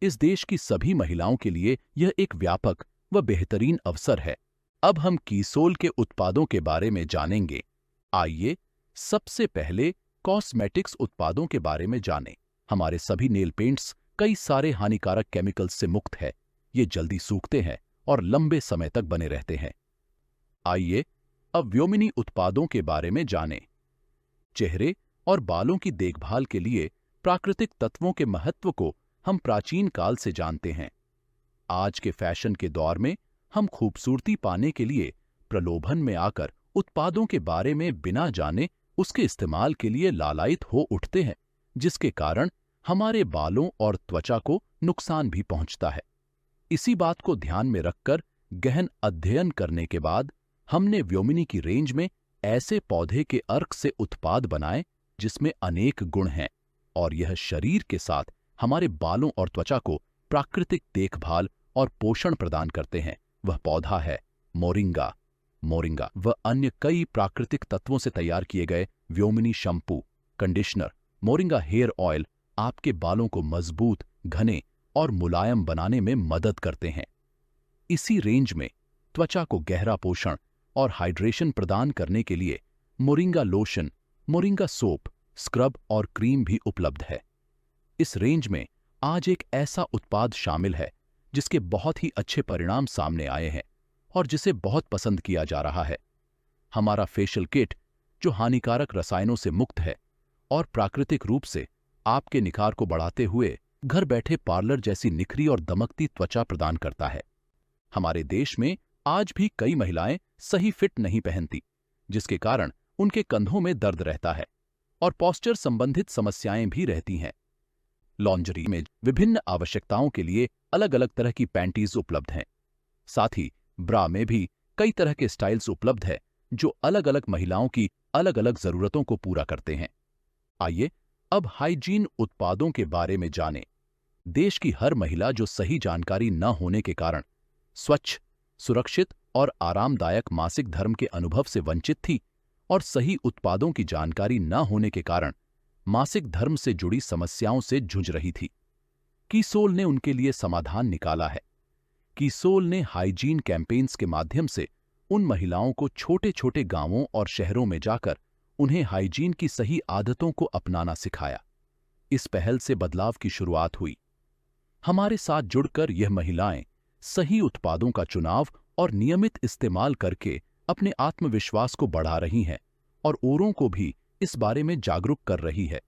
इस देश की सभी महिलाओं के लिए यह एक व्यापक व बेहतरीन अवसर है। अब हम कीसोल के उत्पादों के बारे में जानेंगे। आइए सबसे पहले कॉस्मेटिक्स उत्पादों के बारे में जानें। हमारे सभी नेल पेंट्स कई सारे हानिकारक केमिकल्स से मुक्त है। ये जल्दी सूखते हैं और लंबे समय तक बने रहते हैं। आइए अब व्योमिनी उत्पादों के बारे में जानें। चेहरे और बालों की देखभाल के लिए प्राकृतिक तत्वों के महत्व को हम प्राचीन काल से जानते हैं। आज के फैशन के दौर में हम खूबसूरती पाने के लिए प्रलोभन में आकर उत्पादों के बारे में बिना जाने उसके इस्तेमाल के लिए लालायित हो उठते हैं, जिसके कारण हमारे बालों और त्वचा को नुकसान भी पहुंचता है। इसी बात को ध्यान में रखकर गहन अध्ययन करने के बाद हमने व्योमिनी की रेंज में ऐसे पौधे के अर्क से उत्पाद बनाए जिसमें अनेक गुण हैं और यह शरीर के साथ हमारे बालों और त्वचा को प्राकृतिक देखभाल और पोषण प्रदान करते हैं। वह पौधा है मोरिंगा। मोरिंगा व अन्य कई प्राकृतिक तत्वों से तैयार किए गए Vyomini shampoo, conditioner, moringa hair oil आपके बालों को मजबूत, घने और मुलायम बनाने में मदद करते हैं। इसी रेंज में त्वचा को गहरा पोषण और हाइड्रेशन प्रदान करने के लिए moringa lotion, moringa soap, scrub और क्रीम भी उपलब्ध है। इस रेंज में आज एक ऐसा उत्पाद शामिल है जिसके बहुत ही अच्छे परिणाम सामने आए हैं और जिसे बहुत पसंद किया जा रहा है। हमारा फेशियल किट जो हानिकारक रसायनों से मुक्त है और प्राकृतिक रूप से आपके निखार को बढ़ाते हुए घर बैठे पार्लर जैसी निखरी और दमकती त्वचा प्रदान करता है। हमारे देश में आज भी कई महिलाएं सही फिट नहीं पहनती, जिसके कारण उनके कंधों में दर्द रहता है और पोस्चर संबंधित समस्याएं भी रहती हैं। लॉन्जरी में विभिन्न आवश्यकताओं के लिए अलग अलग तरह की पैंटीज उपलब्ध हैं। साथ ही ब्रा में भी कई तरह के स्टाइल्स उपलब्ध है जो अलग अलग महिलाओं की अलग अलग जरूरतों को पूरा करते हैं। आइए अब हाइजीन उत्पादों के बारे में जानें। देश की हर महिला जो सही जानकारी न होने के कारण स्वच्छ, सुरक्षित और आरामदायक मासिक धर्म के अनुभव से वंचित थी और सही उत्पादों की जानकारी न होने के कारण मासिक धर्म से जुड़ी समस्याओं से जूझ रही थी। कीसोल ने उनके लिए समाधान निकाला है। कीसोल ने हाइजीन कैंपेन्स के माध्यम से उन महिलाओं को छोटे छोटे गांवों और शहरों में जाकर उन्हें हाइजीन की सही आदतों को अपनाना सिखाया। इस पहल से बदलाव की शुरुआत हुई। हमारे साथ जुड़कर यह महिलाएं सही उत्पादों का चुनाव और नियमित इस्तेमाल करके अपने आत्मविश्वास को बढ़ा रही हैं और औरों को भी इस बारे में जागरूक कर रही है।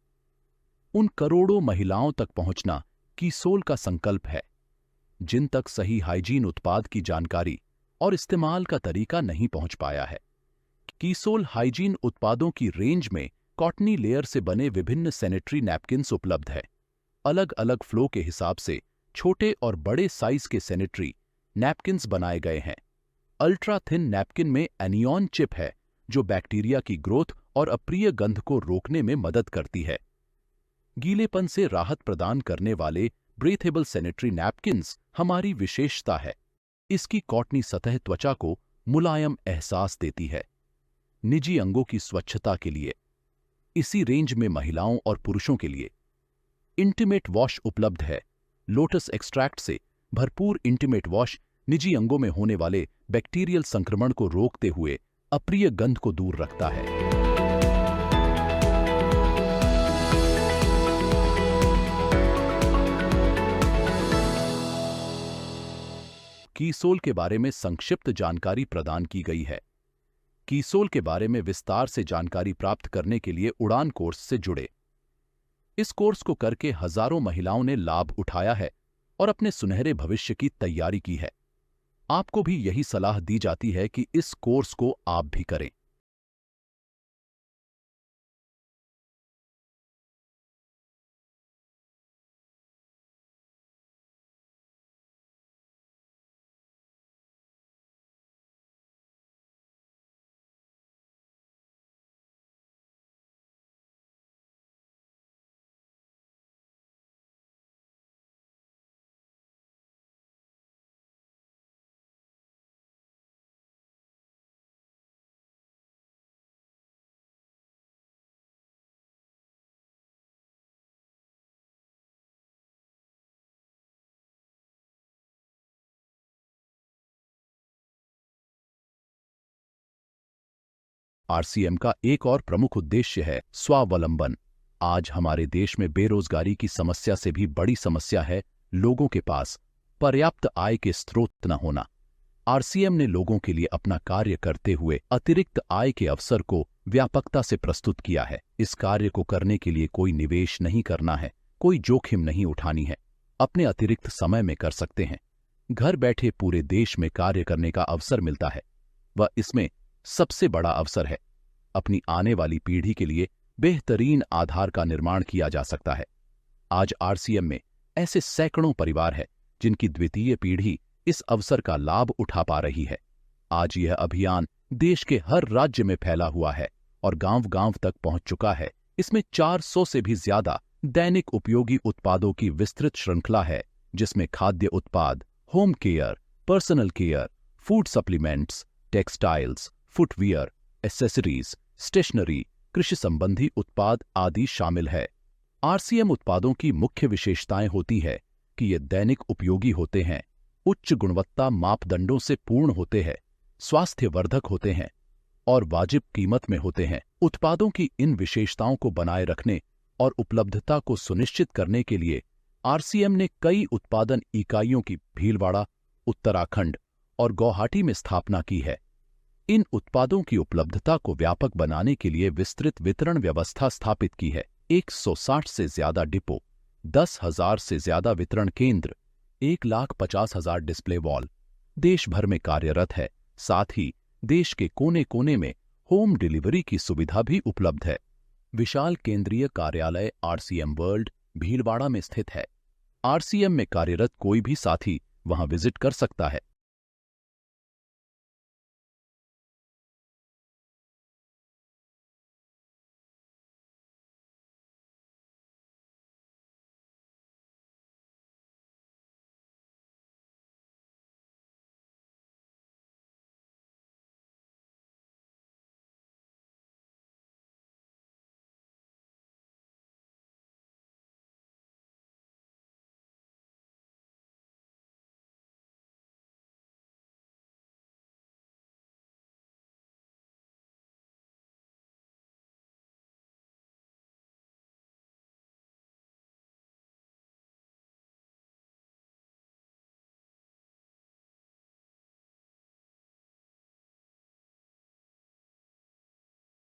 उन करोड़ों महिलाओं तक पहुंचना कीसोल का संकल्प है, जिन तक सही हाइजीन उत्पाद की जानकारी और इस्तेमाल का तरीका नहीं पहुंच पाया है। कीसोल हाइजीन उत्पादों की रेंज में कॉटनी लेयर से बने विभिन्न सैनिटरी नैपकिन्स उपलब्ध है। अलग अलग फ्लो के हिसाब से छोटे और बड़े साइज के सैनिटरी नैपकिन्स बनाए गए हैं। अल्ट्रा थिन नैपकिन में एनियॉन चिप है जो बैक्टीरिया की ग्रोथ और अप्रिय गंध को रोकने में मदद करती है। गीलेपन से राहत प्रदान करने वाले ब्रीथेबल सैनिटरी नैपकिन्स हमारी विशेषता है। इसकी कॉटनी सतह त्वचा को मुलायम एहसास देती है। निजी अंगों की स्वच्छता के लिए इसी रेंज में महिलाओं और पुरुषों के लिए इंटीमेट वॉश उपलब्ध है। लोटस एक्सट्रैक्ट से भरपूर इंटीमेट वॉश निजी अंगों में होने वाले बैक्टीरियल संक्रमण को रोकते हुए अप्रिय गंध को दूर रखता है। कीसोल के बारे में संक्षिप्त जानकारी प्रदान की गई है। कीसोल के बारे में विस्तार से जानकारी प्राप्त करने के लिए उड़ान कोर्स से जुड़े। इस कोर्स को करके हजारों महिलाओं ने लाभ उठाया है और अपने सुनहरे भविष्य की तैयारी की है। आपको भी यही सलाह दी जाती है कि इस कोर्स को आप भी करें। आरसीएम का एक और प्रमुख उद्देश्य है स्वावलंबन। आज हमारे देश में बेरोजगारी की समस्या से भी बड़ी समस्या है लोगों के पास पर्याप्त आय के स्रोत न होना। आरसीएम ने लोगों के लिए अपना कार्य करते हुए अतिरिक्त आय के अवसर को व्यापकता से प्रस्तुत किया है। इस कार्य को करने के लिए कोई निवेश नहीं करना है, कोई जोखिम नहीं उठानी है, अपने अतिरिक्त समय में कर सकते हैं। घर बैठे पूरे देश में कार्य करने का अवसर मिलता है। वह इसमें सबसे बड़ा अवसर है। अपनी आने वाली पीढ़ी के लिए बेहतरीन आधार का निर्माण किया जा सकता है। आज आरसीएम में ऐसे सैकड़ों परिवार हैं जिनकी द्वितीय पीढ़ी इस अवसर का लाभ उठा पा रही है। आज यह अभियान देश के हर राज्य में फैला हुआ है और गांव-गांव तक पहुंच चुका है। इसमें 400 से भी ज्यादा दैनिक उपयोगी उत्पादों की विस्तृत श्रृंखला है, जिसमें खाद्य उत्पाद, home care, personal care, food supplements, textiles, footwear, accessories, stationery, कृषि संबंधी उत्पाद आदि शामिल है। आरसीएम उत्पादों की मुख्य विशेषताएं होती है कि ये दैनिक उपयोगी होते हैं, उच्च गुणवत्ता मापदंडों से पूर्ण होते हैं, स्वास्थ्यवर्धक होते हैं और वाजिब कीमत में होते हैं। उत्पादों की इन विशेषताओं को बनाए रखने और उपलब्धता को सुनिश्चित करने के लिए आरसीएम ने कई उत्पादन इकाइयों की भीलवाड़ा, उत्तराखंड और गुवाहाटी में स्थापना की है। इन उत्पादों की उपलब्धता को व्यापक बनाने के लिए विस्तृत वितरण व्यवस्था स्थापित की है। 160 से ज्यादा डिपो, 10,000 से ज्यादा वितरण केंद्र, 1,50,000 डिस्प्ले वॉल देश भर में कार्यरत है। साथ ही देश के कोने कोने में होम डिलीवरी की सुविधा भी उपलब्ध है। विशाल केंद्रीय कार्यालय आरसीएम वर्ल्ड भीलवाड़ा में स्थित है। आरसीएम में कार्यरत कोई भी साथी वहां विजिट कर सकता है।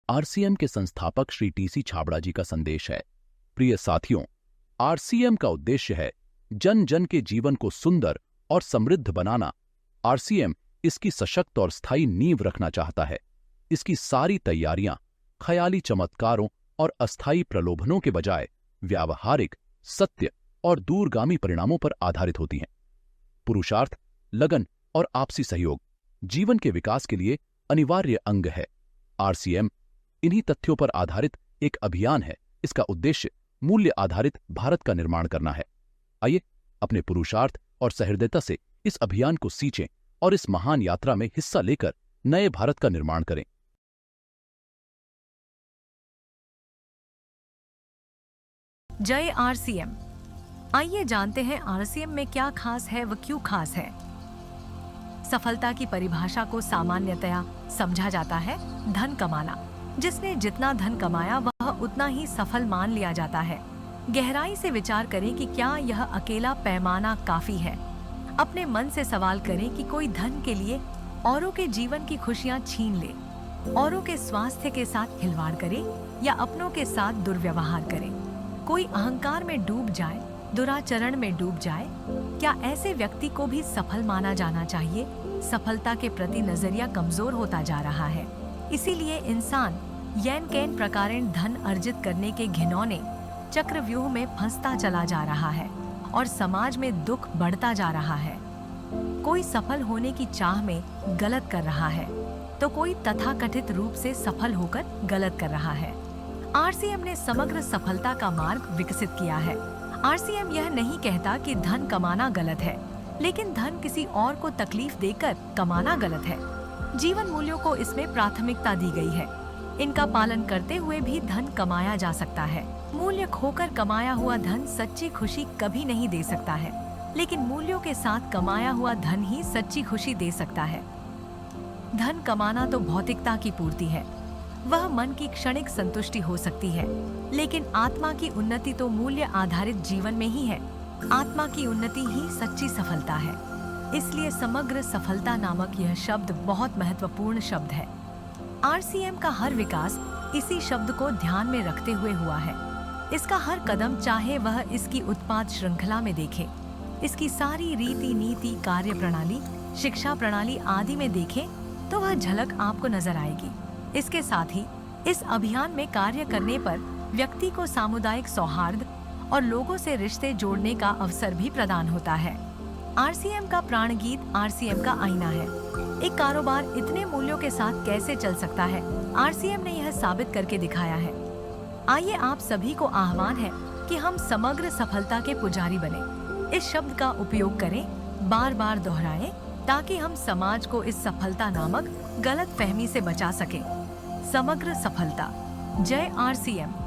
आरसीएम के संस्थापक श्री टीसी छाबड़ा जी का संदेश है। प्रिय साथियों, आरसीएम का उद्देश्य है जन जन के जीवन को सुंदर और समृद्ध बनाना। आरसीएम इसकी सशक्त और स्थायी नींव रखना चाहता है। इसकी सारी तैयारियां ख्याली चमत्कारों और अस्थायी प्रलोभनों के बजाय व्यावहारिक, सत्य और दूरगामी परिणामों पर आधारित होती हैं। पुरुषार्थ, लगन और आपसी सहयोग जीवन के विकास के लिए अनिवार्य अंग है। आरसीएम इन्हीं तथ्यों पर आधारित एक अभियान है। इसका उद्देश्य मूल्य आधारित भारत का निर्माण करना है। आइए अपने पुरुषार्थ और सहृदयता से इस अभियान को सींचें और इस महान यात्रा में हिस्सा लेकर नए भारत का निर्माण करें। जय आरसीएम। आइए जानते हैं आरसीएम में क्या खास है, व क्यों खास है। सफलता की परिभाषा को सामान्यतया समझा जाता है धन कमाना। जिसने जितना धन कमाया वह उतना ही सफल मान लिया जाता है। गहराई से विचार करें कि क्या यह अकेला पैमाना काफी है। अपने मन से सवाल करें कि कोई धन के लिए औरों के जीवन की खुशियां छीन ले, औरों के स्वास्थ्य के साथ खिलवाड़ करे या अपनों के साथ दुर्व्यवहार करे। कोई अहंकार में डूब जाए, दुराचरण में डूब जाए। क्या ऐसे व्यक्ति को भी सफल माना जाना चाहिए? सफलता के प्रति नजरिया कमजोर होता जा रहा है। इसीलिए इंसान येन केन प्रकारेण धन अर्जित करने के घिनौने चक्रव्यूह में फंसता चला जा रहा है और समाज में दुख बढ़ता जा रहा है। कोई सफल होने की चाह में गलत कर रहा है तो कोई तथाकथित रूप से सफल होकर गलत कर रहा है। आरसीएम ने समग्र सफलता का मार्ग विकसित किया है। आरसीएम यह नहीं कहता कि धन कमाना गलत है, लेकिन धन किसी और को तकलीफ देकर कमाना गलत है। जीवन मूल्यों को इसमें प्राथमिकता दी गई है। इनका पालन करते हुए भी धन कमाया जा सकता है। मूल्य खोकर कमाया हुआ धन सच्ची खुशी कभी नहीं दे सकता है, लेकिन मूल्यों के साथ कमाया हुआ धन ही सच्ची खुशी दे सकता है। धन कमाना तो भौतिकता की पूर्ति है, वह मन की क्षणिक संतुष्टि हो सकती है, लेकिन आत्मा की उन्नति तो मूल्य आधारित जीवन में ही है। आत्मा की उन्नति ही सच्ची सफलता है। इसलिए समग्र सफलता नामक यह शब्द बहुत महत्वपूर्ण शब्द है। RCM का हर विकास इसी शब्द को ध्यान में रखते हुए हुआ है। इसका हर कदम, चाहे वह इसकी उत्पाद श्रृंखला में देखे, इसकी सारी रीति नीति, कार्य प्रणाली, शिक्षा प्रणाली आदि में देखे, तो वह झलक आपको नजर आएगी। इसके साथ ही इस अभियान में कार्य करने पर व्यक्ति को सामुदायिक सौहार्द और लोगों से रिश्ते जोड़ने का अवसर भी प्रदान होता है। RCM का प्राण गीत RCM का आईना है। एक कारोबार इतने मूल्यों के साथ कैसे चल सकता है, RCM ने यह साबित करके दिखाया है। आइए आप सभी को आह्वान है कि हम समग्र सफलता के पुजारी बने। इस शब्द का उपयोग करें, बार बार दोहराएं, ताकि हम समाज को इस सफलता नामक गलत फहमी से बचा सकें। समग्र सफलता। जय RCM।